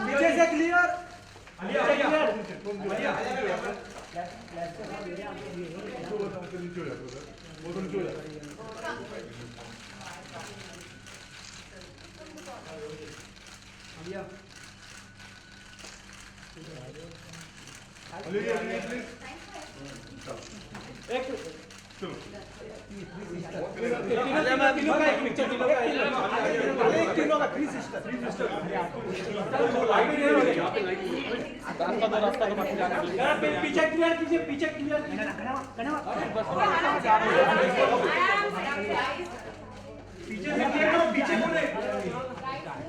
पीछे से क्लियर पीछे क्लियर कीजिए पीछे क्लियर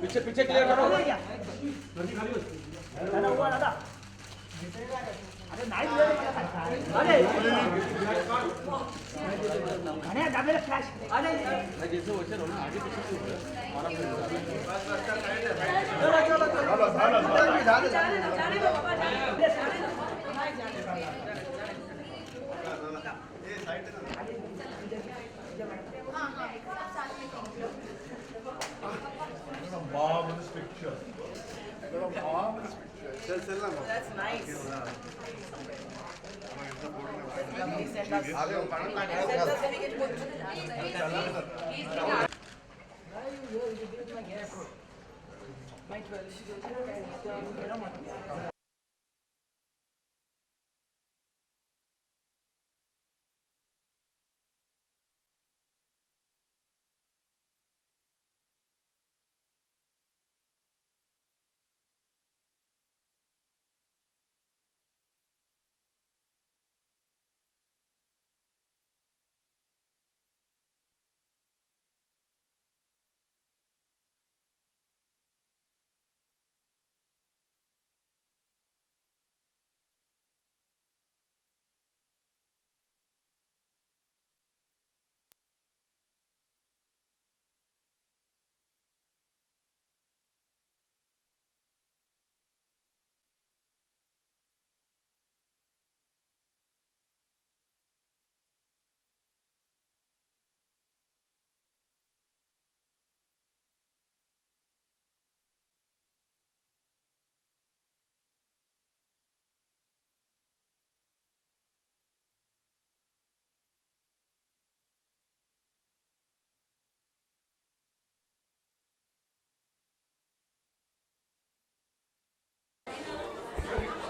पीछे पीछे क्लियर करो अरे नाइस अरे अरे डबल फ्लैश अरे जैसे वैसे रहो ना आगे पीछे से चलो चलो जाने दो बाबा ये साइड हां हां एक साथ में marvelous picture. I got a marvelous picture. That's nice.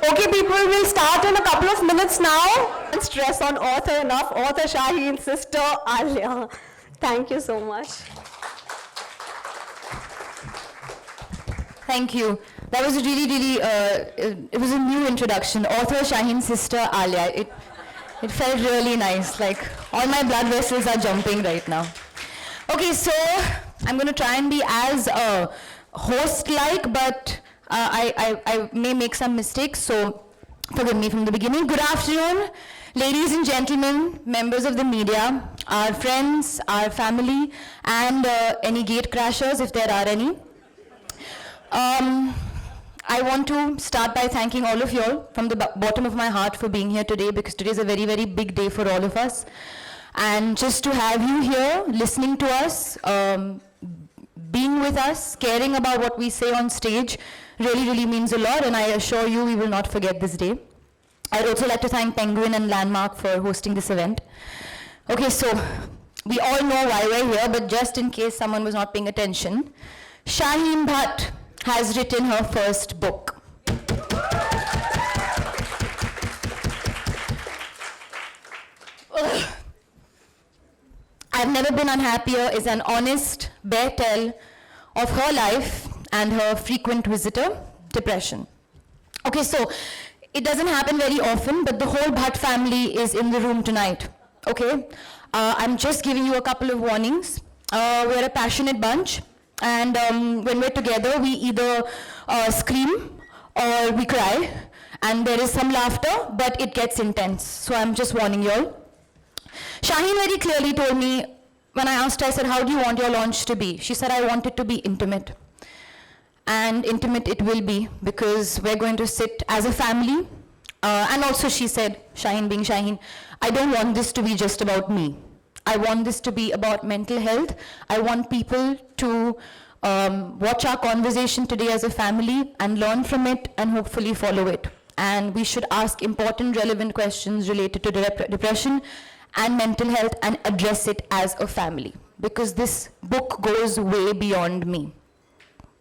Okay, people, will start in a couple of minutes now. Stress on author enough. Author Shaheen, sister Alia. Thank you so much. Thank you. That was a really, it was a new introduction. Author Shaheen, sister Alia. It felt really nice. Like, all my blood vessels are jumping right now. Okay, so I'm going to try and be as host-like, but I may make some mistakes, so forgive me from the beginning. Good afternoon, ladies and gentlemen, members of the media, our friends, our family, and any gate crashers, if there are any. I want to start by thanking all of you all from the bottom of my heart for being here today, because today is a very, very big day for all of us. And just to have you here, listening to us, being with us, caring about what we say on stage, really, really means a lot, and I assure you we will not forget this day. I'd also like to thank Penguin and Landmark for hosting this event. Okay, so we all know why we're here, but just in case someone was not paying attention, Shaheen Bhatt has written her first book. Ugh. I've Never Been Unhappier is an honest, bare tale of her life and her frequent visitor, depression. Okay, so it doesn't happen very often, but the whole Bhatt family is in the room tonight, okay? I'm just giving you a couple of warnings. We're a passionate bunch, and when we're together, we either scream or we cry, and there is some laughter, but it gets intense. So I'm just warning you all. Shaheen very clearly told me, when I asked her, I said, how do you want your launch to be? She said, I want it to be intimate. And intimate it will be, because we're going to sit as a family. And also she said, Shaheen being Shaheen, I don't want this to be just about me. I want this to be about mental health. I want people to watch our conversation today as a family and learn from it and hopefully follow it. And we should ask important, relevant questions related to depression and mental health and address it as a family, because this book goes way beyond me.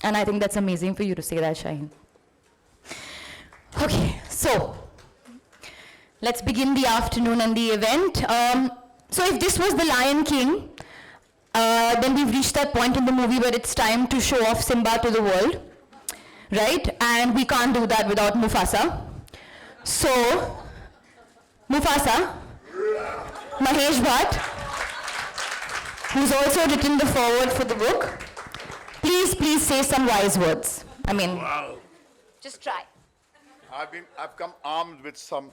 And I think that's amazing for you to say that, Shaheen. Okay, so let's begin the afternoon and the event. So if this was The Lion King, then we've reached that point in the movie where it's time to show off Simba to the world, right? And we can't do that without Mufasa. So, Mufasa, Mahesh Bhatt, who's also written the foreword for the book, please say some wise words. I mean, Wow. just try. I've come armed with some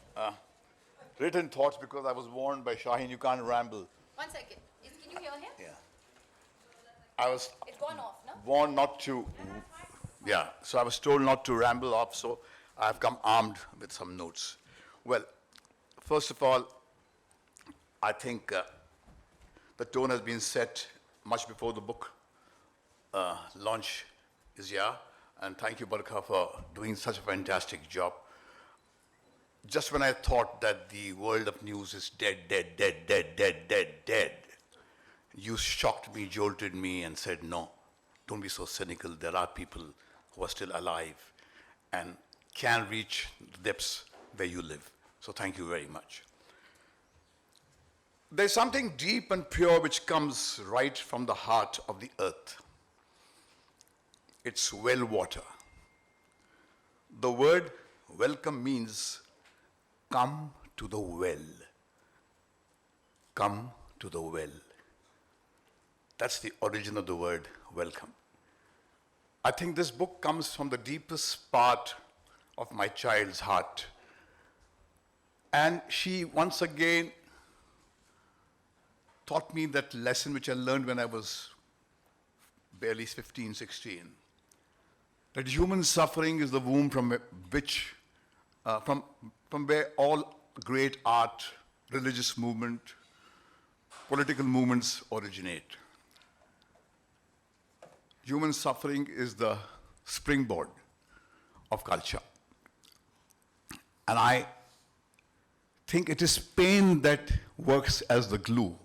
written thoughts because I was warned by Shaheen, you can't ramble. 1 second. Can you hear him? Yeah. I was It's gone off, no? warned not to, yeah, so I was told not to ramble off, so I've come armed with some notes. Well, first of all, I think the tone has been set much before the book launch is here, and thank you, Barkha, for doing such a fantastic job. Just when I thought that the world of news is dead, you shocked me, jolted me, and said, no, don't be so cynical. There are people who are still alive and can reach the depths where you live. So thank you very much. There's something deep and pure which comes right from the heart of the earth. It's well water. The word welcome means come to the well. Come to the well. That's the origin of the word welcome. I think this book comes from the deepest part of my child's heart. And she once again taught me that lesson which I learned when I was barely 15, 16. That human suffering is the womb from which, from where all great art, religious movement, political movements originate. Human suffering is the springboard of culture. And I think it is pain that works as the glue.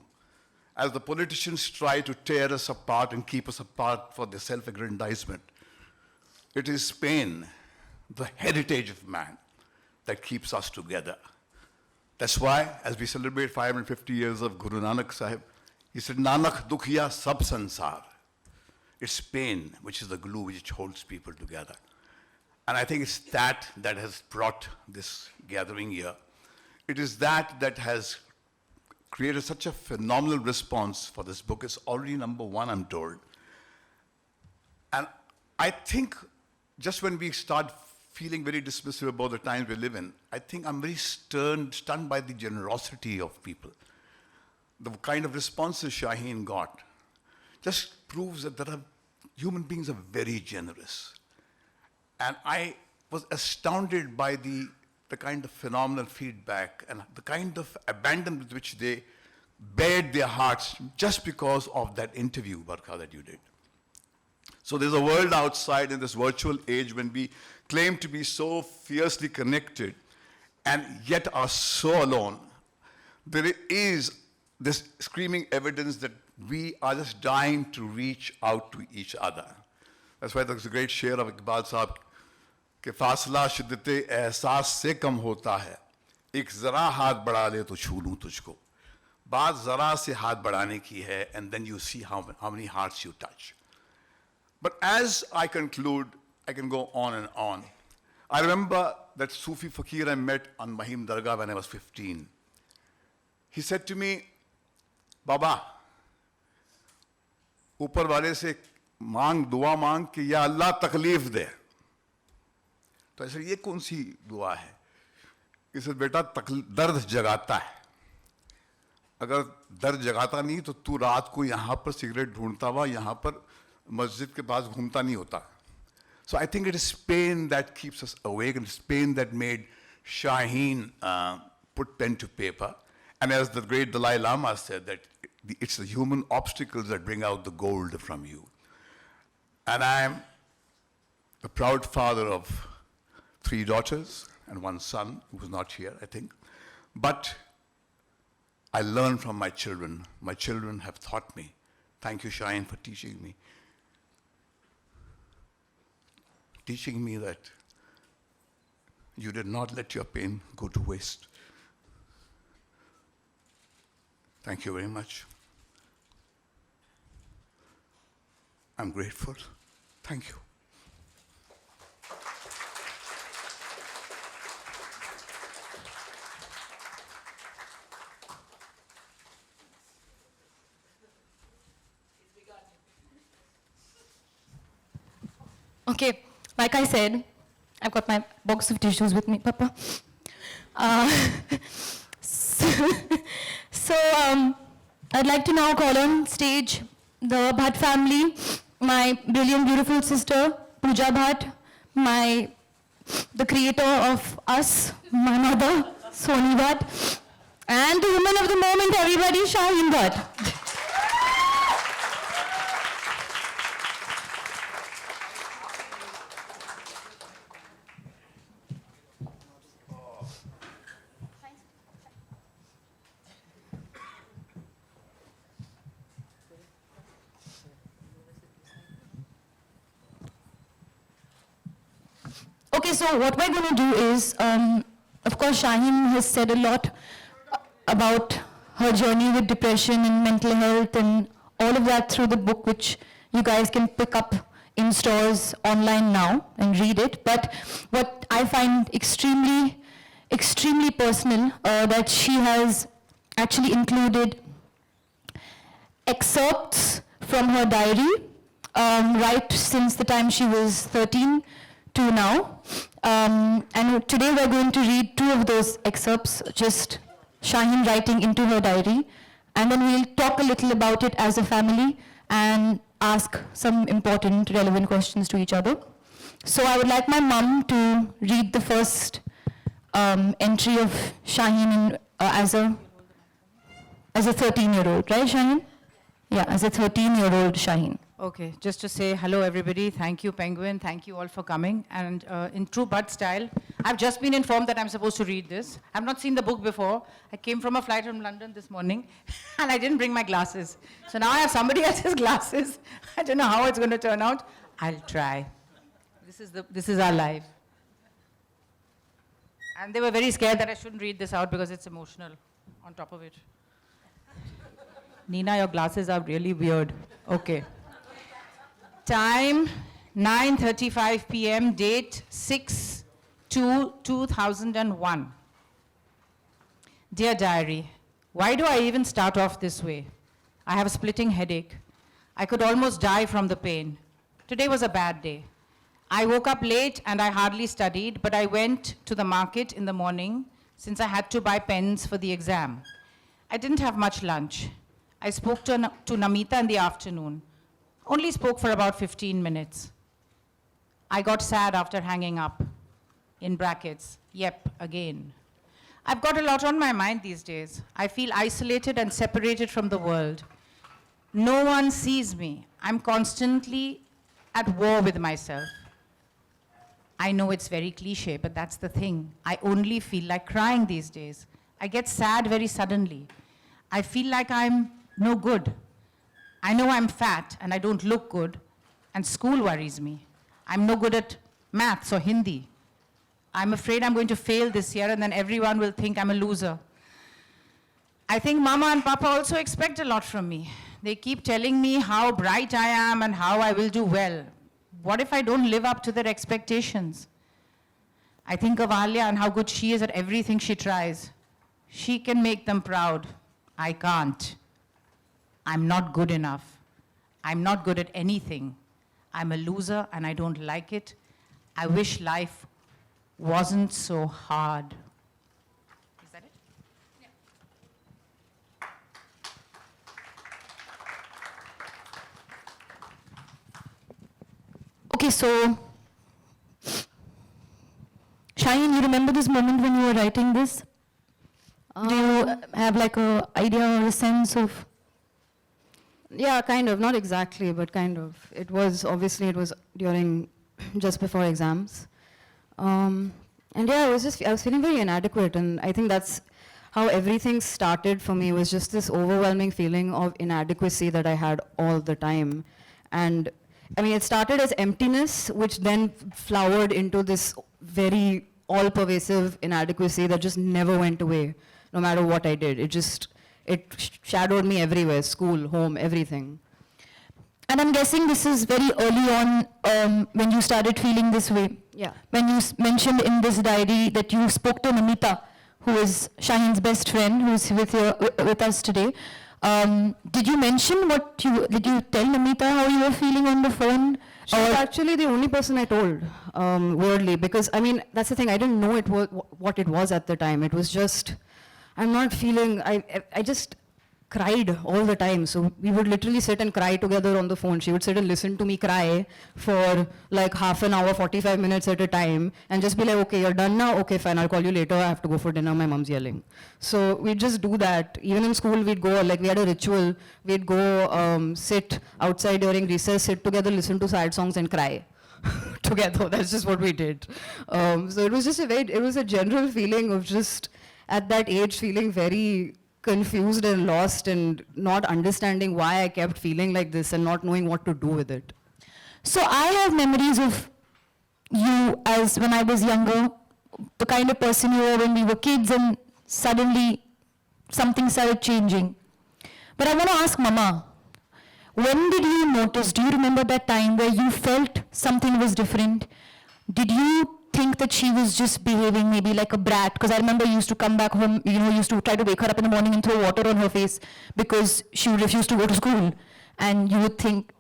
As the politicians try to tear us apart and keep us apart for their self-aggrandizement, it is pain, the heritage of man, that keeps us together. That's why, as we celebrate 550 years of Guru Nanak Sahib, he said, Nanak dukhiya sab sansar. It's pain which is the glue which holds people together. And I think it's that that has brought this gathering here. It is that that has created such a phenomenal response for this book. It's already #1, I'm told. And I think just when we start feeling very dismissive about the times we live in, I think I'm very stunned by the generosity of people. The kind of responses Shaheen got just proves that there are human beings are very generous. And I was astounded by the kind of phenomenal feedback and the kind of abandon with which they bared their hearts just because of that interview, Barkha, that you did. So there's a world outside in this virtual age when we claim to be so fiercely connected, and yet are so alone. There is this screaming evidence that we are just dying to reach out to each other. That's why there's a great share of Iqbal Sahab, कि फासला शिद्दत एहसास से कम होता है, एक ज़रा हाथ बढ़ा ले तो छू लूँ तुझको. बात ज़रा से हाथ बढ़ाने की है, and then you see how many hearts you touch. But as I conclude, I can go on and on. I remember that Sufi fakir I met on Mahim Dargah when I was 15. He said to me, Baba, ऊपर वाले से मांग, दुआ मांग कि या अल्लाह तकलीफ दे. तो ऐसे ये कौन सी दुआ है? इसे बेटा दर्द जगाता है. अगर दर्द जगाता नहीं तो तू रात को यहाँ पर सिगरेट ढूंढता हुआ यहाँ पर मस्जिद के पास घूमता नहीं होता. So I think it is pain that keeps us awake, and it's pain that made Shaheen put pen to paper. And as the great Dalai Lama said, that it's the human obstacles that bring out the gold from you. And I am the proud father of 3 daughters and 1 son who was not here, I think. But I learned from my children. My children have taught me. Thank you, Shaheen, for teaching me. Teaching me that you did not let your pain go to waste. Thank you very much. I'm grateful. Thank you. Okay, like I said, I've got my box of tissues with me, Papa. So, I'd like to now call on stage the Bhatt family, my brilliant, beautiful sister, Pooja Bhatt, the creator of us, my mother, Soni Bhatt, and the woman of the moment, everybody, Shaheen Bhatt. Okay, so what we're going to do is, of course, Shaheen has said a lot about her journey with depression and mental health and all of that through the book, which you guys can pick up in stores online now and read it. But what I find extremely personal, that she has actually included excerpts from her diary, right since the time she was 13 to now. And today we're going to read 2 of those excerpts, just Shaheen writing into her diary, and then we'll talk a little about it as a family and ask some important, relevant questions to each other. So I would like my mum to read the first entry of Shaheen as a 13-year-old, right, Shaheen? Yeah, as a 13-year-old Shaheen. Okay, just to say hello everybody, thank you Penguin, thank you all for coming. And in true Bhatt style, I've just been informed that I'm supposed to read this. I've not seen the book before. I came from a flight from London this morning and I didn't bring my glasses. So now I have somebody else's glasses. I don't know how it's going to turn out. I'll try. This is our life. And they were very scared that I shouldn't read this out because it's emotional on top of it. Nina, your glasses are really weird. Okay. Time, 9:35 p.m., date 6/2/2001. Dear diary, why do I even start off this way? I have a splitting headache. I could almost die from the pain. Today was a bad day. I woke up late and I hardly studied, but I went to the market in the morning since I had to buy pens for the exam. I didn't have much lunch. I spoke to Namita in the afternoon. Only spoke for about 15 minutes. I got sad after hanging up. In brackets, yep, again. I've got a lot on my mind these days. I feel isolated and separated from the world. No one sees me. I'm constantly at war with myself. I know it's very cliche, but that's the thing. I only feel like crying these days. I get sad very suddenly. I feel like I'm no good. I know I'm fat and I don't look good, and school worries me. I'm no good at maths or Hindi. I'm afraid I'm going to fail this year and then everyone will think I'm a loser. I think Mama and Papa also expect a lot from me. They keep telling me how bright I am and how I will do well. What if I don't live up to their expectations? I think of Alia and how good she is at everything she tries. She can make them proud. I can't. I'm not good enough. I'm not good at anything. I'm a loser and I don't like it. I wish life wasn't so hard. Is that it? Yeah. Okay, so, Shaheen, you remember this moment when you were writing this? Do you have like a idea or a sense of? Yeah, kind of, not exactly, but kind of. It was during, just before exams. And yeah, I was feeling very inadequate, and I think that's how everything started for me, was just this overwhelming feeling of inadequacy that I had all the time. And I mean, it started as emptiness, which then flowered into this very all-pervasive inadequacy that just never went away, no matter what I did. It shadowed me everywhere, school, home, everything. And I'm guessing this is very early on when you started feeling this way. Yeah. When you mentioned in this diary that you spoke to Namita, who is Shaheen's best friend, who's with us today. Did you mention did you tell Namita how you were feeling on the phone? She was actually the only person I told, weirdly, because I mean, that's the thing, I didn't know what it was at the time. It was just, I'm not feeling, I just cried all the time. So we would literally sit and cry together on the phone. She would sit and listen to me cry for like half an hour, 45 minutes at a time, and just be like, okay, you're done now? Okay, fine, I'll call you later. I have to go for dinner. My mom's yelling. So we'd just do that. Even in school, we'd go, like we had a ritual. We'd go sit outside during recess, sit together, listen to sad songs and cry together. That's just what we did. So it was just it was a general feeling of just, at that age, feeling very confused and lost and not understanding why I kept feeling like this and not knowing what to do with it. So I have memories of you as when I was younger, the kind of person you were when we were kids, and suddenly something started changing. But I want to ask Mama, when did you notice, do you remember that time where you felt something was different? Did you think that she was just behaving maybe like a brat? Because I remember you used to come back home, used to try to wake her up in the morning and throw water on her face because she would refuse to go to school. And you would think,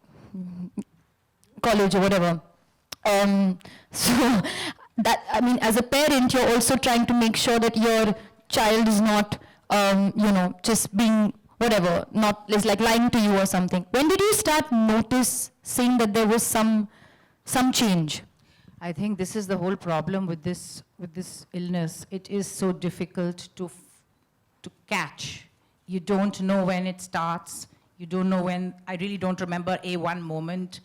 college or whatever. So that, I mean, as a parent, you're also trying to make sure that your child is not, just being whatever, is like lying to you or something. When did you start noticing that there was some change? I think this is the whole problem with this illness. It is so difficult to catch. You don't know when it starts. You don't know when. I really don't remember any one moment.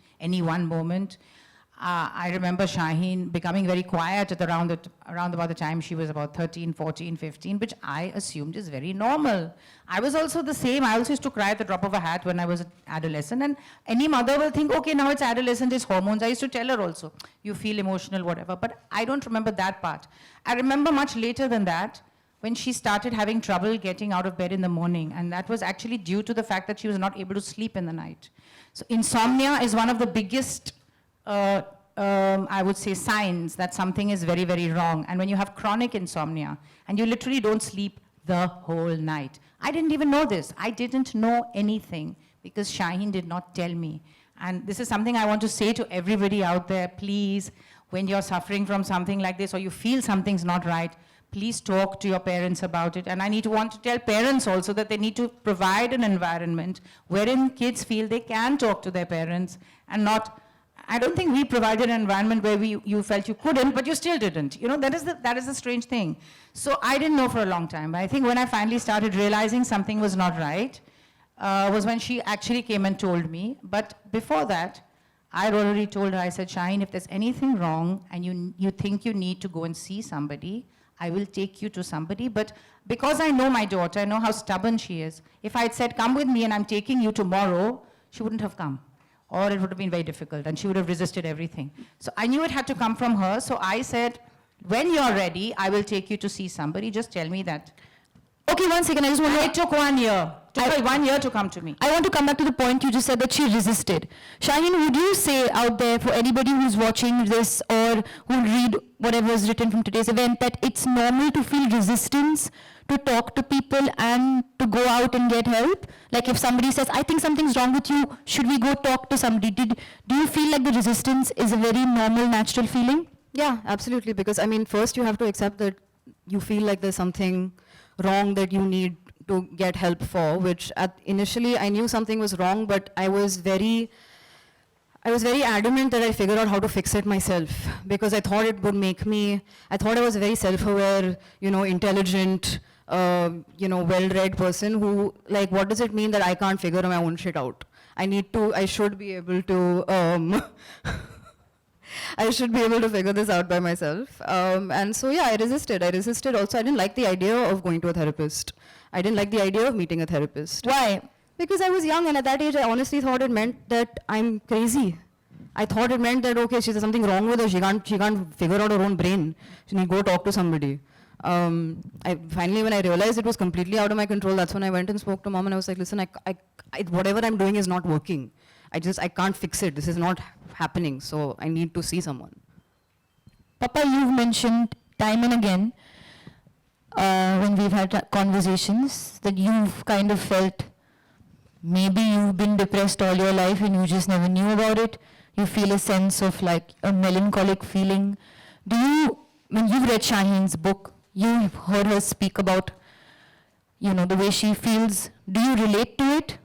I remember Shaheen becoming very quiet at around about the time she was about 13, 14, 15, which I assumed is very normal. I was also the same. I also used to cry at the drop of a hat when I was an adolescent. And any mother will think, okay, now it's adolescent, it's hormones. I used to tell her also, you feel emotional, whatever. But I don't remember that part. I remember much later than that, when she started having trouble getting out of bed in the morning. And that was actually due to the fact that she was not able to sleep in the night. So insomnia is one of the biggest I would say signs that something is very, very wrong. And when you have chronic insomnia and you literally don't sleep the whole night. I didn't even know this. I didn't know anything because Shaheen did not tell me. And this is something I want to say to everybody out there. Please, when you're suffering from something like this or you feel something's not right, please talk to your parents about it. And I want to tell parents also that they need to provide an environment wherein kids feel they can talk to their parents and not. I don't think we provided an environment where you felt you couldn't, but you still didn't. That is the strange thing. So I didn't know for a long time. But I think when I finally started realizing something was not right, was when she actually came and told me. But before that, I had already told her, I said, Shaheen, if there's anything wrong and you think you need to go and see somebody, I will take you to somebody. But because I know my daughter, I know how stubborn she is. If I had said, come with me and I'm taking you tomorrow, she wouldn't have come. Or it would have been very difficult and she would have resisted everything. So I knew it had to come from her. So I said, when you're ready, I will take you to see somebody. Just tell me that. Okay, one second, I just want to... It took 1 year. It took her 1 year to come to me. I want to come back to the point you just said that she resisted. Shaheen, would you say out there for anybody who's watching this or who'll read whatever is written from today's event that it's normal to feel resistance to talk to people and to go out and get help? Like if somebody says, I think something's wrong with you, should we go talk to somebody? Do you feel like the resistance is a very normal, natural feeling? Yeah, absolutely. Because I mean, first you have to accept that you feel like there's something wrong that you need to get help for, which initially I knew something was wrong, but I was very adamant that I figure out how to fix it myself because I thought it would make me, I thought I was a very self-aware, intelligent, well-read person who, like, what does it mean that I can't figure my own shit out? I should be able to, I should be able to figure this out by myself. And so, yeah, I resisted also. I didn't like the idea of going to a therapist. I didn't like the idea of meeting a therapist. Why? Because I was young and at that age, I honestly thought it meant that I'm crazy. I thought it meant that, okay, there's something wrong with her. She can't figure out her own brain. She need to go talk to somebody. Finally, when I realized it was completely out of my control, that's when I went and spoke to mom and I was like, listen, whatever I'm doing is not working. I can't fix it. This is not happening. So I need to see someone. Papa, you've mentioned time and again when we've had conversations that you've kind of felt maybe you've been depressed all your life and you just never knew about it. You feel a sense of like a melancholic feeling. When you've read Shaheen's book, you've heard her speak about, the way she feels. Do you relate to it?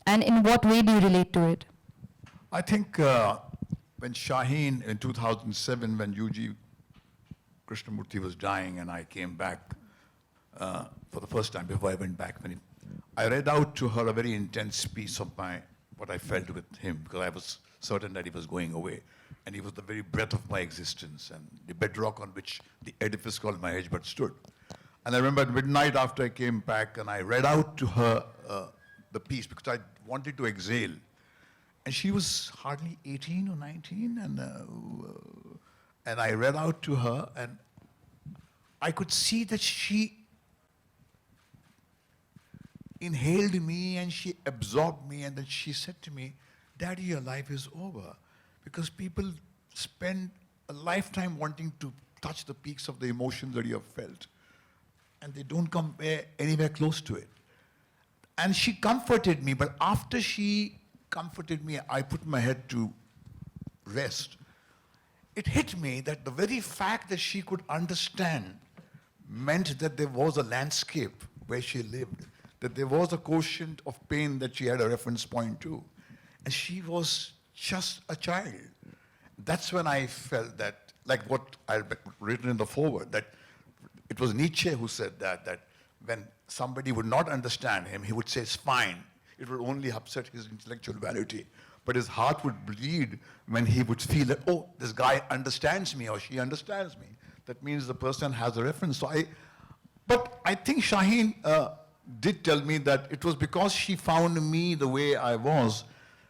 And in what way do you relate to it? I think when Shaheen, in 2007, when UG Krishnamurti was dying and I came back for the first time before I went back, I read out to her a very intense piece of what I felt with him because I was certain that he was going away. And he was the very breath of my existence and the bedrock on which the edifice called Mahesh Bhatt stood. And I remember at midnight after I came back and I read out to her the piece because I wanted to exhale. And she was hardly 18 or 19 and I read out to her and I could see that she inhaled me and she absorbed me and then she said to me, Daddy, your life is over. Because people spend a lifetime wanting to touch the peaks of the emotions that you have felt. And they don't come anywhere close to it. And she comforted me, but after she comforted me, I put my head to rest. It hit me that the very fact that she could understand meant that there was a landscape where she lived, that there was a quotient of pain that she had a reference point to. And she was just a child. That's when I felt that, like what I've written in the foreword, that it was Nietzsche who said that when somebody would not understand him, he would say, it's fine. It would only upset his intellectual vanity. But his heart would bleed when he would feel that, oh, this guy understands me or she understands me. That means the person has a reference. But I think Shaheen did tell me that it was because she found me the way I was,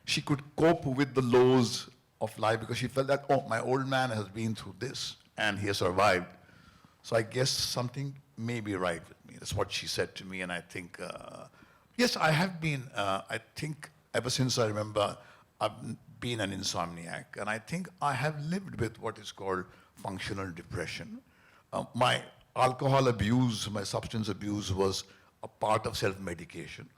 she could cope with the lows of life because she felt that, oh, my old man has been through this and he has survived. So I guess something may be right with me. That's what she said to me. And I think, yes, I have been, I think ever since I remember, I've been an insomniac. And I think I have lived with what is called functional depression. My alcohol abuse, my substance abuse was a part of self-medication.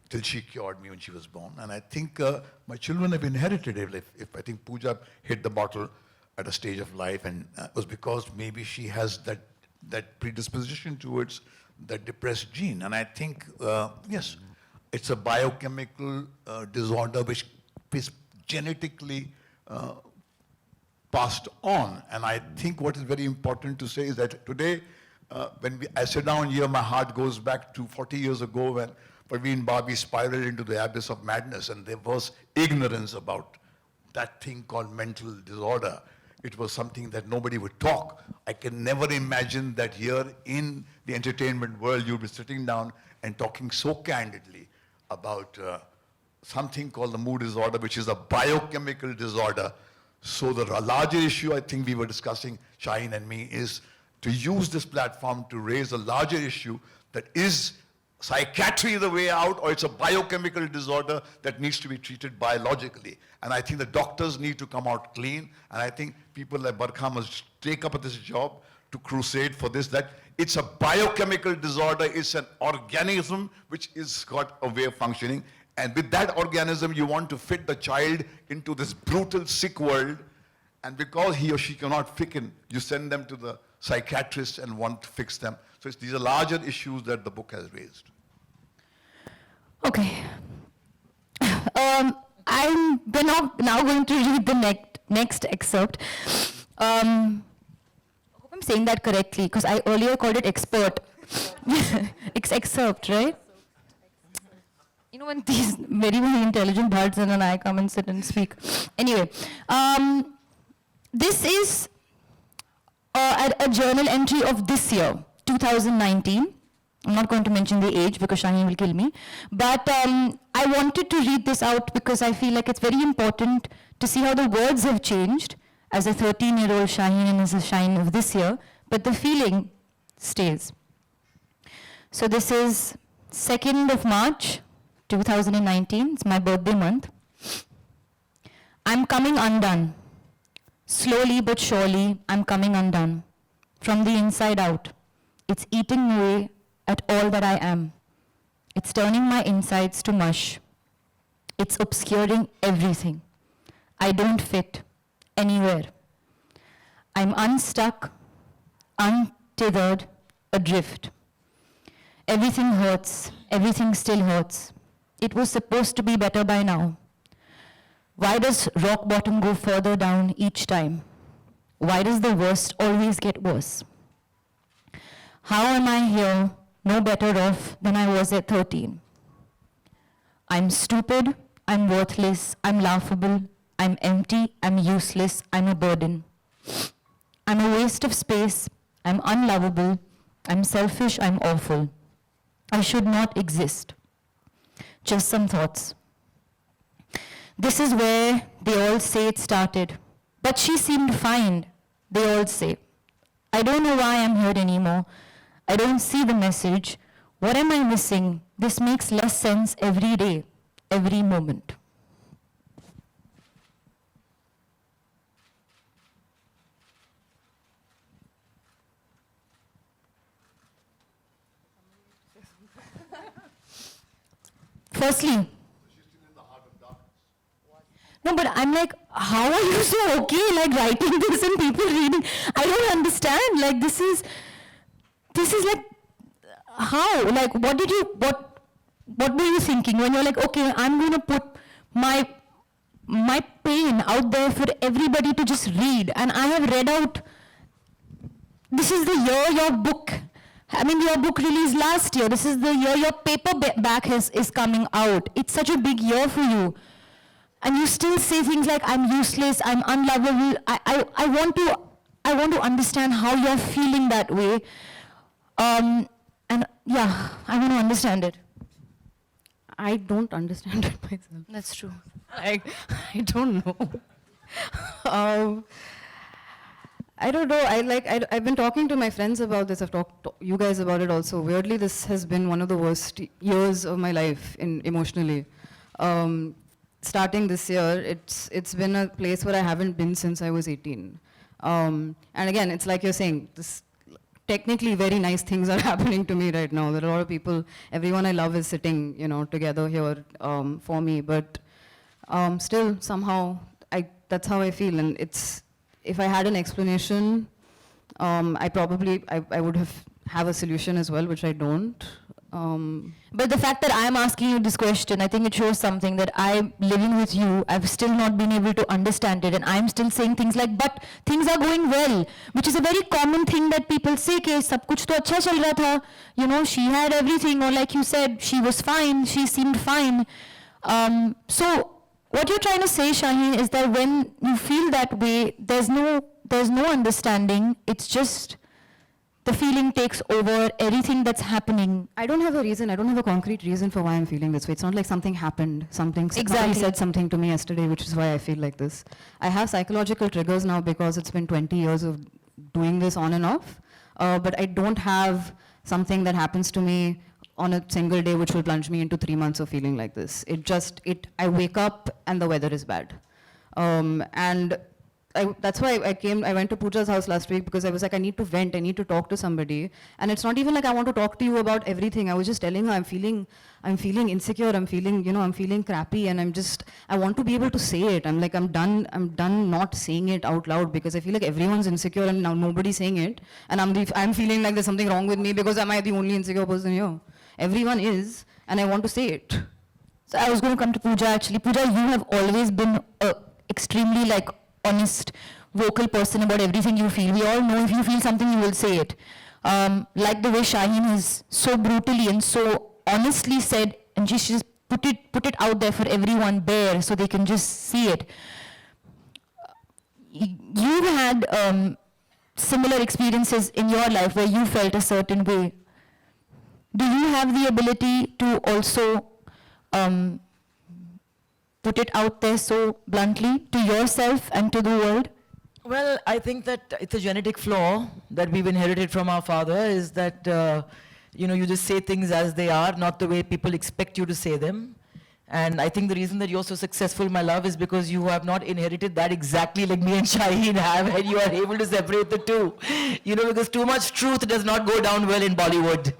Till she cured me when she was born. And I think my children have inherited it. If I think Pooja hit the bottle at a stage of life and it was because maybe she has that predisposition towards that depressed gene. And I think, yes, it's a biochemical disorder which is genetically passed on. And I think what is very important to say is that today, when I sit down here, my heart goes back to 40 years ago when Parveen Babi spiraled into the abyss of madness and there was ignorance about that thing called mental disorder. It was something that nobody would talk. I can never imagine that here in the entertainment world, you'll be sitting down and talking so candidly about something called the mood disorder, which is a biochemical disorder. So the larger issue I think we were discussing, Shaheen and me, is to use this platform to raise a larger issue that is psychiatry the way out, or it's a biochemical disorder that needs to be treated biologically. And I think the doctors need to come out clean, and I think people like Barkha must take up this job to crusade for this, that it's a biochemical disorder, it's an organism which is got a way of functioning, and with that organism you want to fit the child into this brutal, sick world, and because he or she cannot fit in, you send them to the psychiatrist and want to fix them. So these are larger issues that the book has raised. Okay. I'm now going to read the next excerpt. I hope I'm saying that correctly, because I earlier called it expert. Excerpt, right? You know, when these very, very intelligent Bhatts and then I come and sit and speak. Anyway, this is a journal entry of this year, 2019. I'm not going to mention the age because Shaheen will kill me. But I wanted to read this out because I feel like it's very important to see how the words have changed as a 13-year-old Shaheen and as a Shaheen of this year, but the feeling stays. So this is 2nd of March, 2019. It's my birthday month. I'm coming undone. Slowly but surely, I'm coming undone. From the inside out. It's eating away at all that I am. It's turning my insides to mush. It's obscuring everything. I don't fit anywhere. I'm unstuck, untethered, adrift. Everything hurts. Everything still hurts. It was supposed to be better by now. Why does rock bottom go further down each time? Why does the worst always get worse? How am I here, no better off than I was at 13? I'm stupid, I'm worthless, I'm laughable, I'm empty, I'm useless, I'm a burden. I'm a waste of space, I'm unlovable, I'm selfish, I'm awful. I should not exist. Just some thoughts. This is where they all say it started. But she seemed fine, they all say. I don't know why I'm here anymore. I don't see the message. What am I missing? This makes less sense every day, every moment. Firstly, no, but I'm like, how are you so okay, like writing this and people reading? I don't understand. Like, this is like, how? Like, what were you thinking when you're like, okay, I'm going to put my pain out there for everybody to just read, and I have read out. This is the year your book. I mean, your book released last year. This is the year your paperback is coming out. It's such a big year for you. And you still say things like, I'm useless, I'm unlovable. I want to understand how you're feeling that way. And yeah, I want to understand it. I don't understand it myself. That's true. I don't know. I don't know. I've been talking to my friends about this. I've talked to you guys about it also. Weirdly, this has been one of the worst years of my life emotionally. Starting this year, it's been a place where I haven't been since I was 18. And again, it's like you're saying, this technically very nice things are happening to me right now. There are a lot of people, everyone I love is sitting, together here for me. But still, somehow, that's how I feel. And if I had an explanation, I would have a solution as well, which I don't. But the fact that I'm asking you this question, I think it shows something that I'm living with you. I've still not been able to understand it, and I'm still saying things like, but things are going well, which is a very common thing that people say, कि सब कुछ तो अच्छा चल रहा था, she had everything, or like you said, she was fine, she seemed fine. So what you're trying to say, Shaheen, is that when you feel that way, there's no understanding. It's just the feeling takes over everything that's happening. I don't have a reason. I don't have a concrete reason for why I'm feeling this way. It's not like something happened. Somebody Exactly. said something to me yesterday, which is why I feel like this. I have psychological triggers now because it's been 20 years of doing this on and off. But I don't have something that happens to me on a single day which will plunge me into 3 months of feeling like this. I wake up and the weather is bad. That's why I went to Pooja's house last week because I was like, I need to vent, I need to talk to somebody. And it's not even like I want to talk to you about everything. I was just telling her I'm feeling insecure, I'm feeling crappy, and I want to be able to say it. I'm done not saying it out loud because I feel like everyone's insecure and now nobody's saying it. And I'm feeling like there's something wrong with me because am I the only insecure person here? Everyone is, and I want to say it. So I was going to come to Pooja actually. Pooja, you have always been extremely like honest, vocal person about everything you feel. We all know if you feel something, you will say it. Like the way Shaheen has so brutally and so honestly said, and she just put it out there for everyone there so they can just see it. You've had similar experiences in your life where you felt a certain way. Do you have the ability to also put it out there so bluntly to yourself and to the world? Well, I think that it's a genetic flaw that we've inherited from our father, is that, you just say things as they are, not the way people expect you to say them. And I think the reason that you're so successful, my love, is because you have not inherited that exactly like me and Shaheen have, and you are able to separate the two. Because too much truth does not go down well in Bollywood.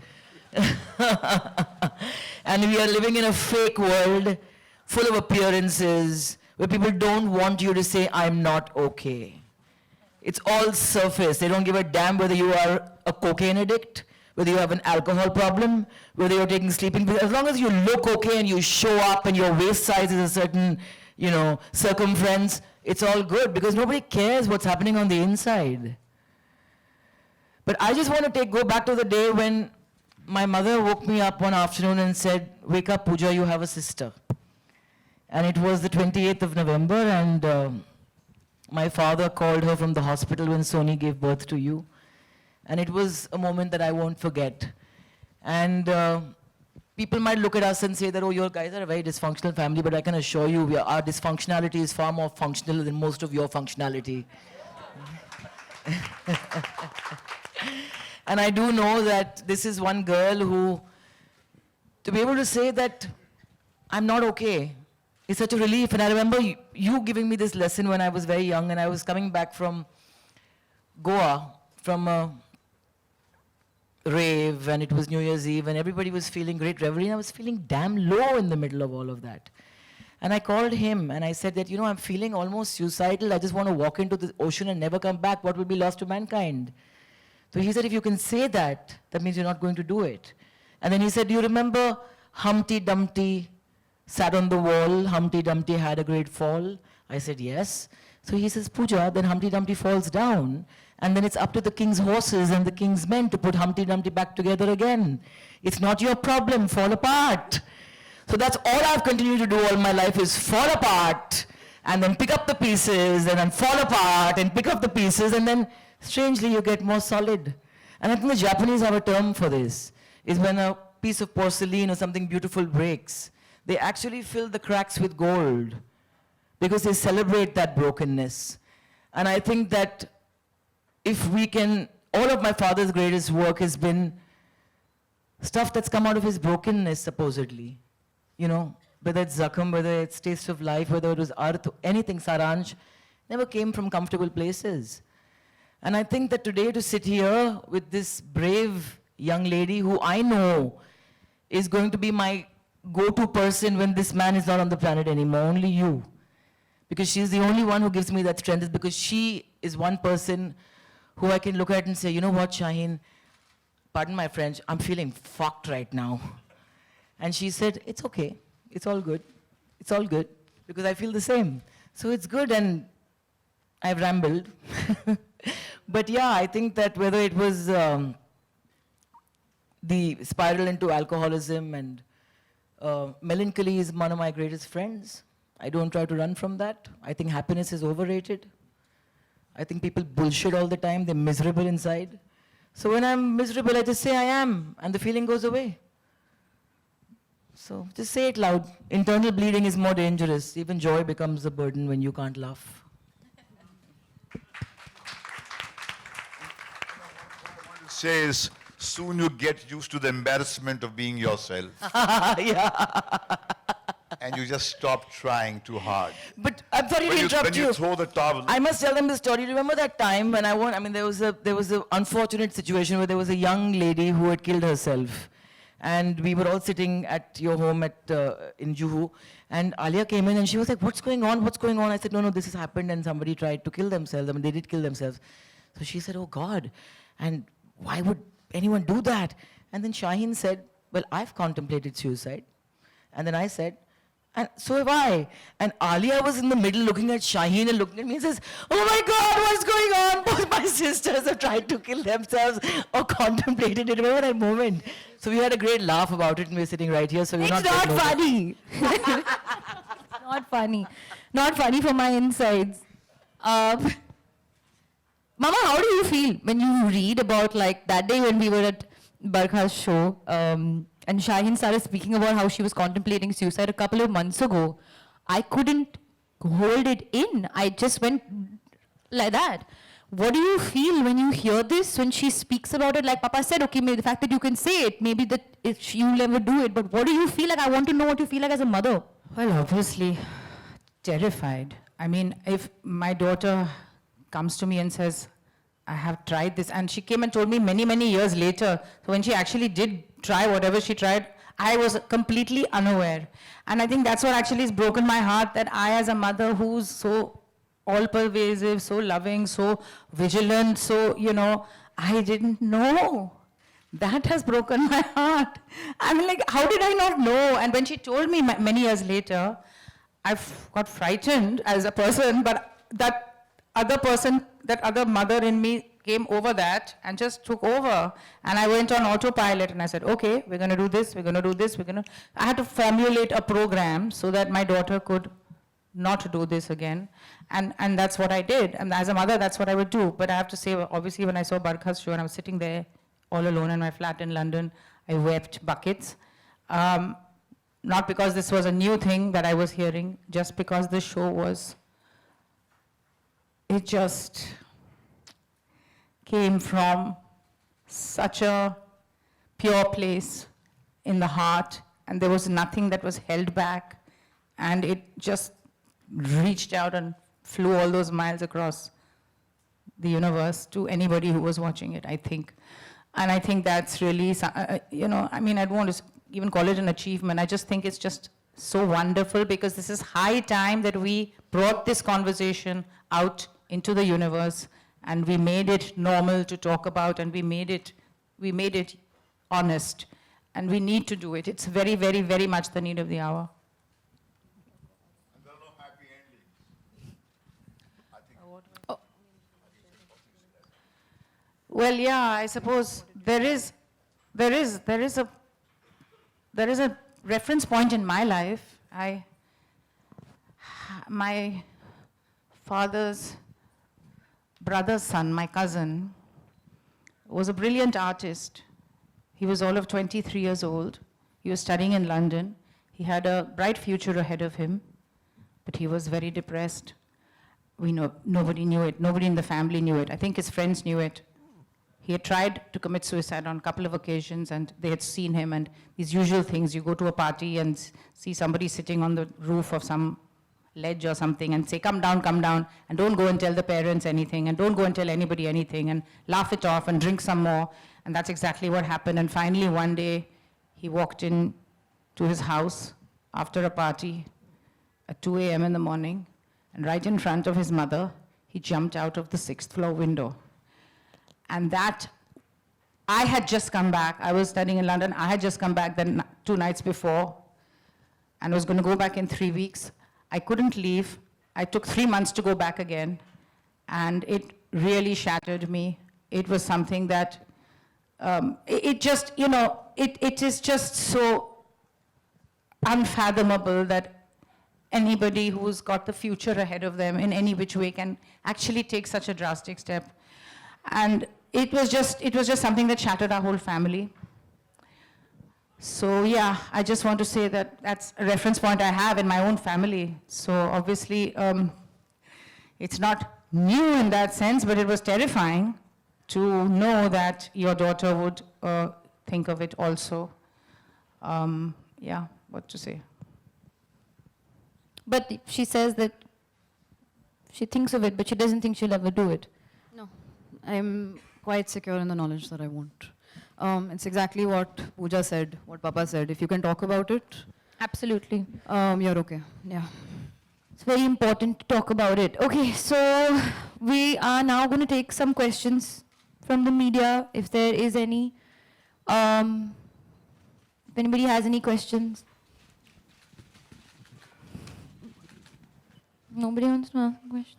And we are living in a fake world full of appearances where people don't want you to say, I'm not okay. It's all surface. They don't give a damn whether you are a cocaine addict, whether you have an alcohol problem, whether you're taking sleeping pills. As long as you look okay and you show up and your waist size is a certain, circumference, it's all good because nobody cares what's happening on the inside. But I just want to go back to the day when my mother woke me up one afternoon and said, wake up, Pooja, you have a sister. And it was the 28th of November, and my father called her from the hospital when Soni gave birth to you. And it was a moment that I won't forget. And people might look at us and say that, oh, you guys are a very dysfunctional family, but I can assure you, our dysfunctionality is far more functional than most of your functionality. And I do know that this is one girl who, to be able to say that I'm not okay, is such a relief. And I remember you giving me this lesson when I was very young, and I was coming back from Goa, from a rave, and it was New Year's Eve, and everybody was feeling great revelry, and I was feeling damn low in the middle of all of that. And I called him, and I said that, I'm feeling almost suicidal. I just want to walk into the ocean and never come back. What will be lost to mankind? So he said, if you can say that, that means you're not going to do it. And then he said, do you remember Humpty Dumpty sat on the wall, Humpty Dumpty had a great fall? I said, yes. So he says, Pooja, then Humpty Dumpty falls down, and then it's up to the king's horses and the king's men to put Humpty Dumpty back together again. It's not your problem, fall apart. So that's all I've continued to do all my life, is fall apart, and then pick up the pieces, and then fall apart, and pick up the pieces, and then strangely you get more solid. And I think the Japanese have a term for this, is when a piece of porcelain or something beautiful breaks, they actually fill the cracks with gold because they celebrate that brokenness. And I think that if we can, all of my father's greatest work has been stuff that's come out of his brokenness, supposedly. Whether it's Zakham, whether it's Taste of Life, whether it was Arth, anything, Saransh, never came from comfortable places. And I think that today to sit here with this brave young lady who I know is going to be my go-to person when this man is not on the planet anymore, only you. Because she's the only one who gives me that strength, is because she is one person who I can look at and say, you know what, Shaheen, pardon my French, I'm feeling fucked right now. And she said, it's okay, it's all good, because I feel the same. So it's good, and I've rambled. But yeah, I think that whether it was the spiral into alcoholism, and melancholy is one of my greatest friends. I don't try to run from that. I think happiness is overrated. I think people bullshit all the time. They're miserable inside. So when I'm miserable, I just say I am, and the feeling goes away. So just say it loud. Internal bleeding is more dangerous. Even joy becomes a burden when you can't laugh. Says, soon you get used to the embarrassment of being yourself. And you just stop trying too hard. But I'm sorry to interrupt When you throw the towel. I must tell them the story. Remember that time when there was a unfortunate situation where there was a young lady who had killed herself. And we were all sitting at your home in Juhu. And Alia came in and she was like, what's going on? What's going on? I said, no, this has happened and somebody tried to kill themselves. I mean, they did kill themselves. So she said, oh God. And why would anyone do that? And then Shaheen said, well, I've contemplated suicide. And then I said, and so have I. And Alia was in the middle looking at Shaheen and looking at me and says, oh my God, what's going on? Both my sisters have tried to kill themselves or contemplated it. Remember that moment? So we had a great laugh about it and we're sitting right here. So we're It's not funny. Not funny. Not funny for my insides. Mama, how do you feel when you read about like that day when we were at Barkha's show and Shaheen started speaking about how she was contemplating suicide a couple of months ago? I couldn't hold it in. I just went like that. What do you feel when you hear this, when she speaks about it? Like Papa said, okay, maybe the fact that you can say it, maybe that if you'll never do it, but what do you feel like? I want to know what you feel like as a mother. Well, obviously, terrified. I mean, if my daughter comes to me and says, I have tried this, and she came and told me many, many years later, so when she actually did try whatever she tried, I was completely unaware. And I think that's what actually has broken my heart, that I as a mother who's so all-pervasive, so loving, so vigilant, so, I didn't know. That has broken my heart. I mean, like, how did I not know? And when she told me many years later, I got frightened as a person, but that other mother in me came over that and just took over. And I went on autopilot and I said, okay, we're going to do this, we're going to do this, I had to formulate a program so that my daughter could not do this again. And that's what I did. And as a mother, that's what I would do. But I have to say, obviously, when I saw Barkha's show and I was sitting there all alone in my flat in London, I wept buckets. Not because this was a new thing that I was hearing, just because the show was, it just came from such a pure place in the heart, and there was nothing that was held back, and it just reached out and flew all those miles across the universe to anybody who was watching it, I think. And I think that's really, I mean, I don't want to even call it an achievement. I just think it's just so wonderful, because this is high time that we brought this conversation out into the universe, and we made it normal to talk about, and we made it honest, and we need to do it. It's very, very, very much the need of the hour. And there are no happy endings. I think. Oh. Well, yeah, I suppose there is a reference point in my life. My father's brother's son, my cousin, was a brilliant artist. He was all of 23 years old. He was studying in London. He had a bright future ahead of him, but he was very depressed. Nobody knew it. Nobody in the family knew it. I think his friends knew it. He had tried to commit suicide on a couple of occasions, and they had seen him, and these usual things, you go to a party and see somebody sitting on the roof of some ledge or something and say, come down, and don't go and tell the parents anything, and don't go and tell anybody anything, and laugh it off and drink some more. And that's exactly what happened. And finally, one day, he walked in to his house after a party at 2 a.m. in the morning, and right in front of his mother, he jumped out of the 6th floor window. And that, I had just come back. I was studying in London. I had just come back 2 nights before, and was going to go back in 3 weeks. I couldn't leave. I took 3 months to go back again, and it really shattered me. It was something that, it is just so unfathomable that anybody who's got the future ahead of them in any which way can actually take such a drastic step. And it was just something that shattered our whole family. So yeah, I just want to say that that's a reference point I have in my own family. So obviously, it's not new in that sense, but it was terrifying to know that your daughter would think of it also. Yeah, what to say? But she says that she thinks of it, but she doesn't think she'll ever do it. No, I'm quite secure in the knowledge that I won't. It's exactly what Pooja said, what Papa said. If you can talk about it, Absolutely. you're okay. Yeah. It's very important to talk about it. Okay, so we are now going to take some questions from the media, if there is any. If anybody has any questions. Nobody wants to ask a question?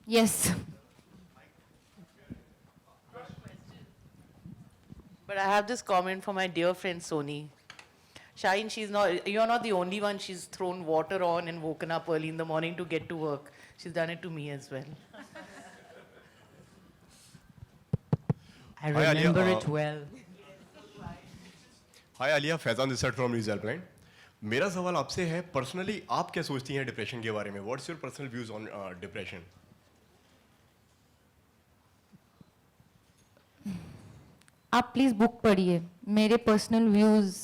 Yes. But I have this comment for my dear friend Soni. Shaheen, you're not the only one she's thrown water on and woken up early in the morning to get to work. She's done it to me as well. I Hi, Alia. remember it well. Hi Alia, Faizan this side from news helpline. मेरा सवाल आपसे है, personally आप क्या सोचती हैं depression के बारे में? What's your personal views on depression? आप प्लीज़ बुक पढ़िए। मेरे पर्सनल व्यूज़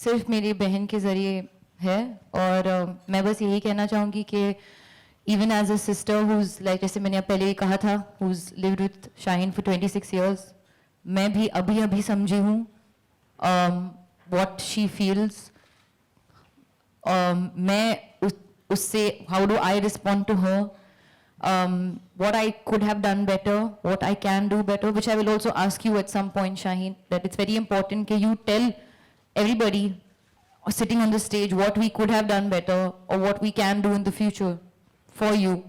सिर्फ मेरी बहन के ज़रिए है, और मैं बस यही कहना चाहूँगी कि even as a sister who's like, जैसे मैंने पहले ही कहा था, who's lived with Shaheen for 26 years, मैं भी अभी समझी हूँ what she feels. मैं उससे, how do I respond to her? What I could have done better, what I can do better, which I will also ask you at some point, Shaheen, that it's very important that you tell everybody sitting on the stage what we could have done better or what we can do in the future for you.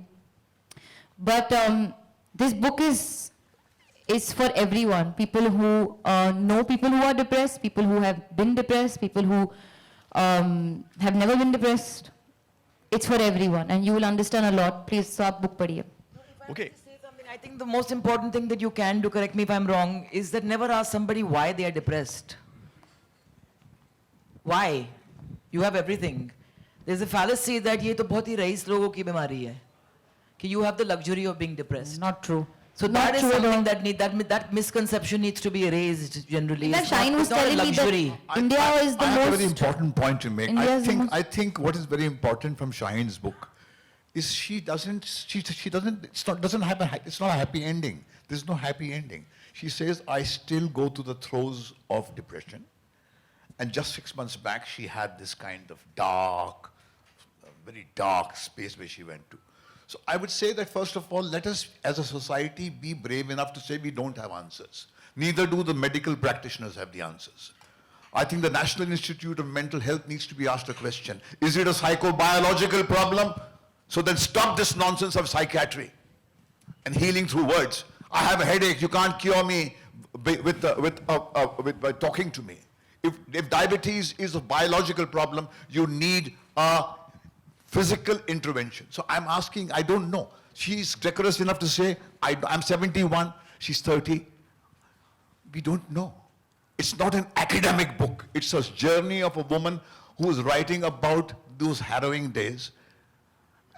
But this book is for everyone. People who know people who are depressed, people who have been depressed, people who have never been depressed. It's for everyone, and you will understand a lot. Please, so aap book padhiye. Okay. Say something, I think the most important thing that you can do, correct me if I'm wrong, is that never ask somebody why they are depressed. Why? You have everything. There's a fallacy that ये तो बहुत ही rice लोगों की बीमारी है, कि you have the luxury of being depressed. Not true. So that is something that misconception needs to be erased generally. That It's Shaheen not, was it's not a telling me luxury. that India is the I have a very most... important point to make. India is the most- I think what is very important from Shaheen's book is she doesn't have it's not a happy ending. There's no happy ending. She says, I still go through the throes of depression. And just 6 months back, she had this kind of dark, very dark space where she went to. So I would say that first of all, let us as a society be brave enough to say we don't have answers. Neither do the medical practitioners have the answers. I think the National Institute of Mental Health needs to be asked a question. Is it a psychobiological problem? So then stop this nonsense of psychiatry and healing through words. I have a headache, you can't cure me by talking to me. If diabetes is a biological problem, you need a physical intervention. So I'm asking, I don't know. She's decorous enough to say, I'm 71, she's 30. We don't know. It's not an academic book. It's a journey of a woman who is writing about those harrowing days.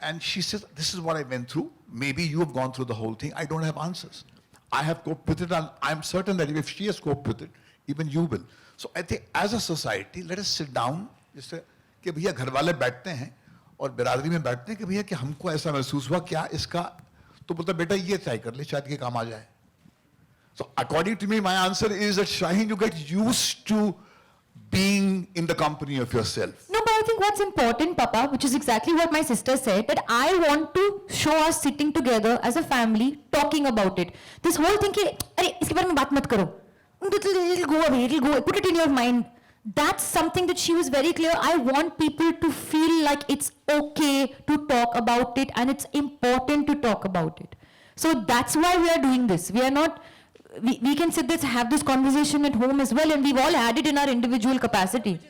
And she says, this is what I went through. Maybe you have gone through the whole thing. I don't have answers. I have coped with it, and I'm certain that if she has coped with it, even you will. So I think as a society, let us sit down, जैसे कि भैया घर वाले बैठते हैं और बिरादरी में बैठते हैं कि भैया कि हमको ऐसा महसूस हुआ, क्या इसका, तो बोलता बेटा ये ट्राई कर ले, शायद ये काम आ जाए. So according to me, my answer is that Shaheen, you get used to being in the company of yourself. No, but I think what's important, Papa, which is exactly what my sister said, that I want to show us sitting together as a family, talking about it. This whole thing, कि अरे इसके बारे में बात मत करो. It'll go away, it'll go, put it in your mind. That's something that she was very clear. I want people to feel like it's okay to talk about it, and it's important to talk about it. So that's why we are doing this. We are not we can sit there, have this conversation at home as well, and we've all had it in our individual capacity. Which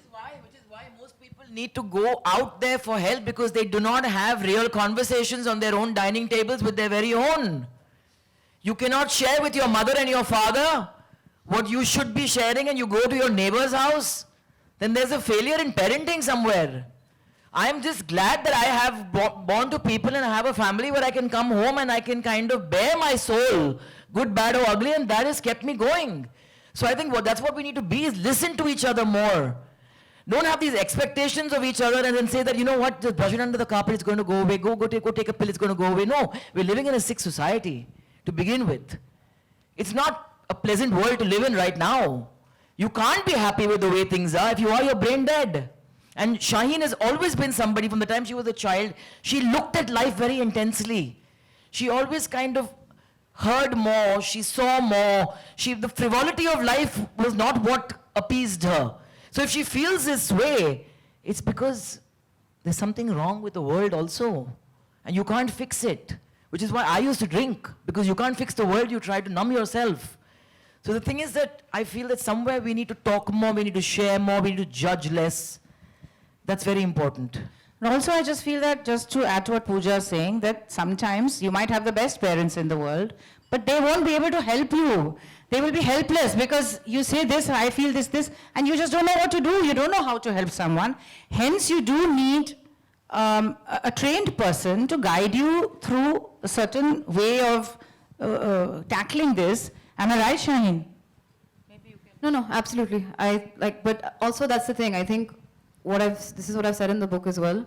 is why most people need to go out there for help, because they do not have real conversations on their own dining tables with their very own. You cannot share with your mother and your father what you should be sharing, and you go to your neighbor's house. Then there's a failure in parenting somewhere. I'm just glad that I have born to people and I have a family where I can come home and I can kind of bare my soul, good, bad or ugly, and that has kept me going. So I think that's what we need to be, is listen to each other more. Don't have these expectations of each other and then say that, you know what, just brush it under the carpet, it's going to go away, go take a pill, it's going to go away. No, we're living in a sick society to begin with. It's not a pleasant world to live in right now. You can't be happy with the way things are. If you are, you're brain dead. And Shaheen has always been somebody, from the time she was a child, she looked at life very intensely. She always kind of heard more, she saw more. The frivolity of life was not what appeased her. So if she feels this way, it's because there's something wrong with the world also. And you can't fix it. Which is why I used to drink, because you can't fix the world, you try to numb yourself. So the thing is that I feel that somewhere we need to talk more, we need to share more, we need to judge less. That's very important. And also, I just feel that, just to add to what Pooja is saying, that sometimes you might have the best parents in the world, but they won't be able to help you. They will be helpless because you say this, I feel this, and you just don't know what to do. You don't know how to help someone. Hence, you do need a trained person to guide you through a certain way of tackling this. Am I right, Shaheen? No, absolutely. But also that's the thing. I think this is what I've said in the book as well.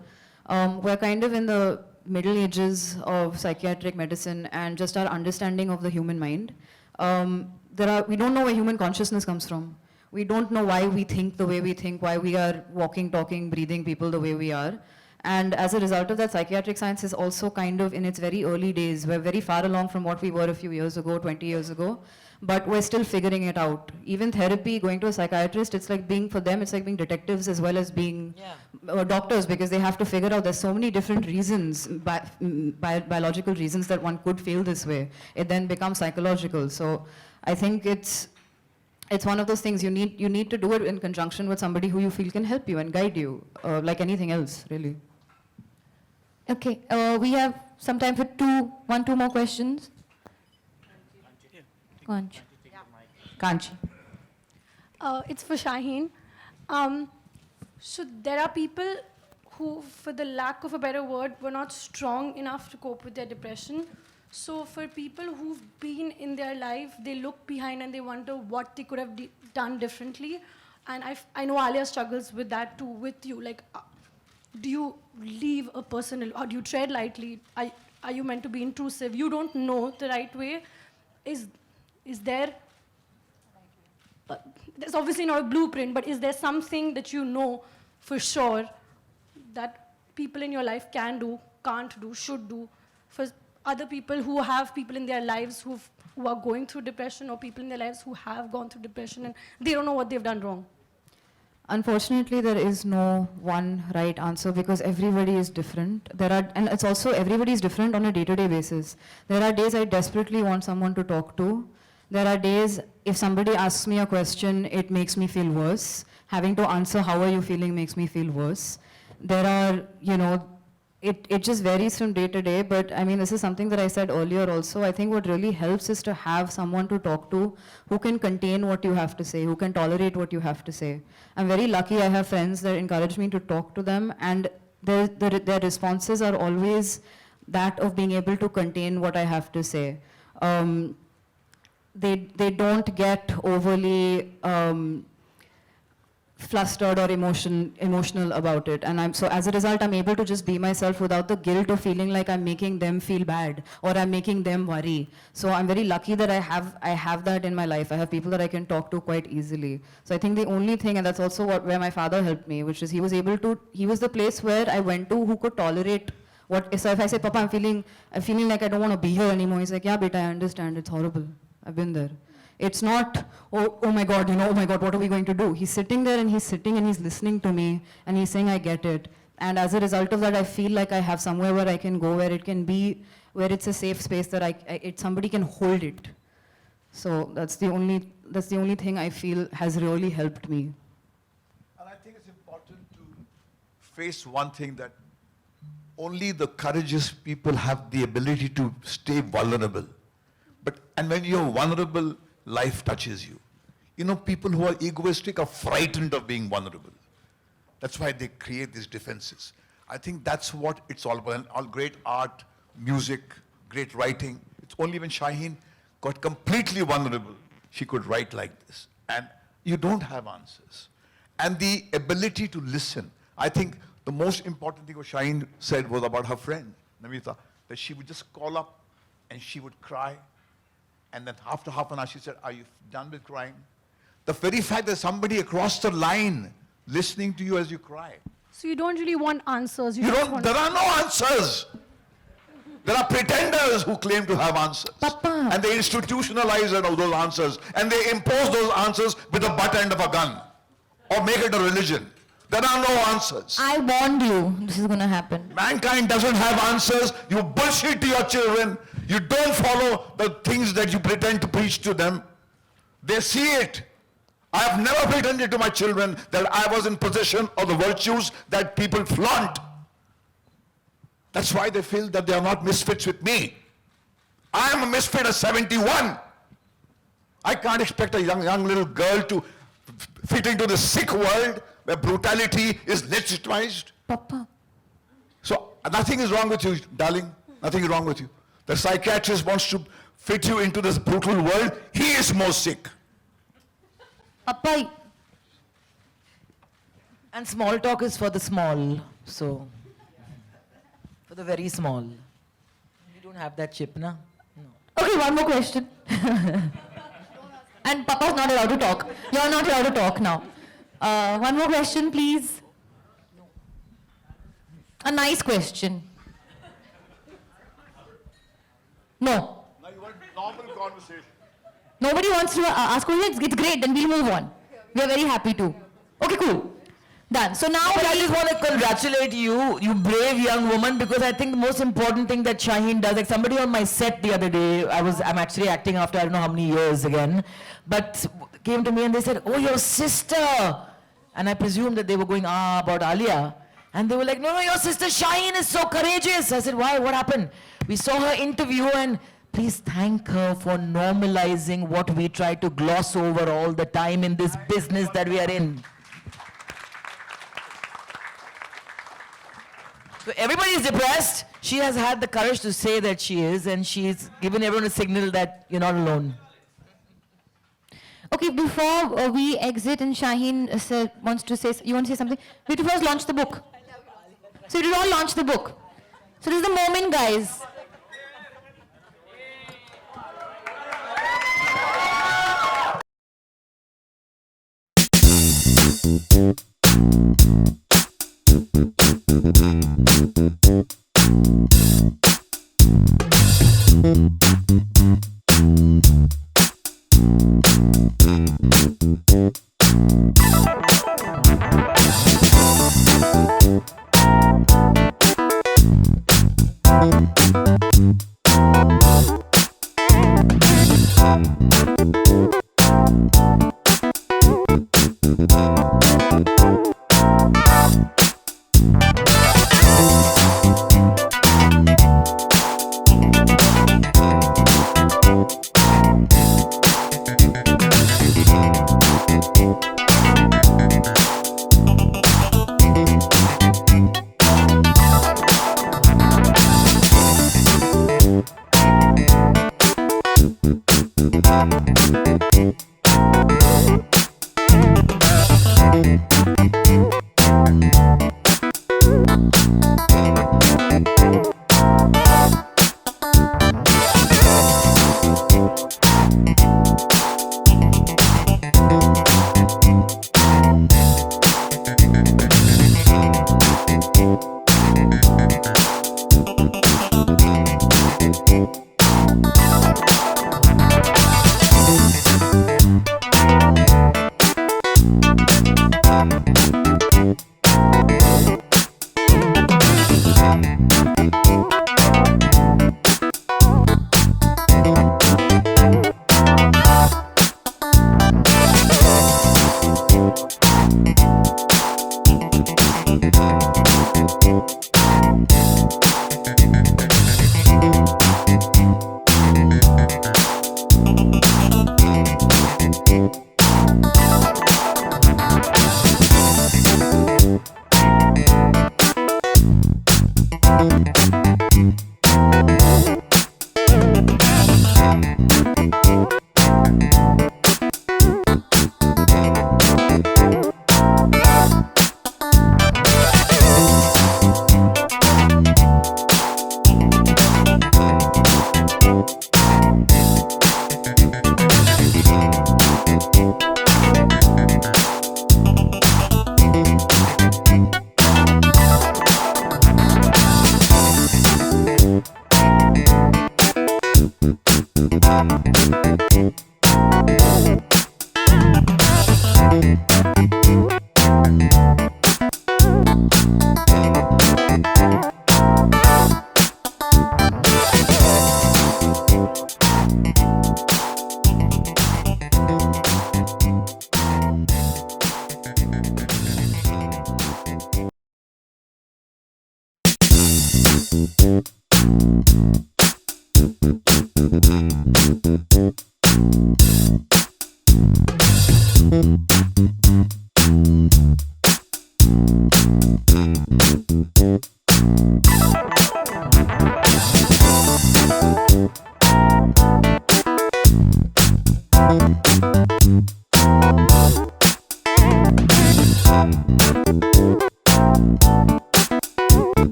We're kind of in the middle ages of psychiatric medicine and just our understanding of the human mind. We don't know where human consciousness comes from. We don't know why we think the way we think, why we are walking, talking, breathing people the way we are. And as a result of that, psychiatric science is also kind of in its very early days. We're very far along from what we were a few years ago, 20 years ago, but we're still figuring it out. Even therapy, going to a psychiatrist, it's like being, for them, it's like being detectives as well as being doctors, because they have to figure out there's so many different reasons, biological reasons that one could feel this way. It then becomes psychological. So I think it's one of those things, you need to do it in conjunction with somebody who you feel can help you and guide you, like anything else, really. Okay, we have some time for two more questions. Kanchi. Kanchi. It's for Shaheen. So there are people who, for the lack of a better word, were not strong enough to cope with their depression. So for people who've been in their life, they look behind and they wonder what they could have done differently. And I know Alia struggles with that too, with you. Like, do you leave a person, or do you tread lightly? Are you meant to be intrusive? You don't know the right way. Is there, there's obviously not a blueprint, but is there something that you know for sure that people in your life can do, can't do, should do, for other people who have people in their lives who are going through depression, or people in their lives who have gone through depression and they don't know what they've done wrong? Unfortunately, there is no one right answer, because everybody is different. And it's also, everybody is different on a day-to-day basis. There are days I desperately want someone to talk to. There are days, if somebody asks me a question, it makes me feel worse. Having to answer, how are you feeling, makes me feel worse. There are, it just varies from day to day, but I mean, this is something that I said earlier also. I think what really helps is to have someone to talk to who can contain what you have to say, who can tolerate what you have to say. I'm very lucky I have friends that encourage me to talk to them, and their responses are always that of being able to contain what I have to say. They don't get overly flustered or emotional about it, and so as a result I'm able to just be myself without the guilt of feeling like I'm making them feel bad or I'm making them worry. So I'm very lucky that I have that in my life. I have people that I can talk to quite easily. So I think the only thing, and that's also where my father helped me, which is he was the place where I went to who could tolerate so if I say, Papa, I'm feeling like I don't want to be here anymore, he's like, yeah beta, I understand, it's horrible, I've been there. It's not, oh my God, oh my God, what are we going to do? He's sitting there and he's listening to me and he's saying, I get it. And as a result of that, I feel like I have somewhere where I can go, where it can be, where it's a safe space that somebody can hold it. So that's the only thing I feel has really helped me. And I think it's important to face one thing, that only the courageous people have the ability to stay vulnerable. And when you're vulnerable, life touches you. You know, people who are egoistic are frightened of being vulnerable. That's why they create these defenses. I think that's what it's all about. And all great art, music, great writing. It's only when Shaheen got completely vulnerable, she could write like this. And you don't have answers. And the ability to listen. I think the most important thing what Shaheen said was about her friend, Namita, that she would just call up and she would cry. And then after half an hour, she said, "Are you done with crying?" The very fact that somebody across the line listening to you as you cry. So you don't really want answers. You don't, there are no answers. There are pretenders who claim to have answers. Papa. And they institutionalize those answers. And they impose those answers with the butt end of a gun. Or make it a religion. There are no answers. I warned you this is going to happen. Mankind doesn't have answers. You bullshit to your children. You don't follow the things that you pretend to preach to them. They see it. I have never pretended to my children that I was in possession of the virtues that people flaunt. That's why they feel that they are not misfits with me. I am a misfit at 71. I can't expect a young little girl to fit into the sick world where brutality is legitimized. Papa. So nothing is wrong with you, darling. Nothing is wrong with you. The psychiatrist wants to fit you into this brutal world. He is more sick. Papa. And small talk is for the small, so for the very small. You don't have that chip, na? No. Okay, one more question. And Papa's not allowed to talk. You're not allowed to talk now. One more question, please. A nice question. No. Now you want normal conversation. Nobody wants to ask questions. It's great. Then we'll move on. We are very happy to. Okay, cool. Done. So now But I just want to congratulate you, you brave young woman, because I think the most important thing that Shaheen does, like somebody on my set the other day, I'm actually acting after I don't know how many years again, but came to me and they said, "Oh, your sister." And I presumed that they were going, about Alia. And they were like, no, your sister Shaheen is so courageous. I said, why? What happened? We saw her interview and please thank her for normalizing what we try to gloss over all the time in this business that we are in. So everybody is depressed. She has had the courage to say that she is, and she's given everyone a signal that you're not alone. Okay, before we exit and Shaheen wants to say, you want to say something? We have to first launch the book. So we will all launch the book. So this is the moment, guys.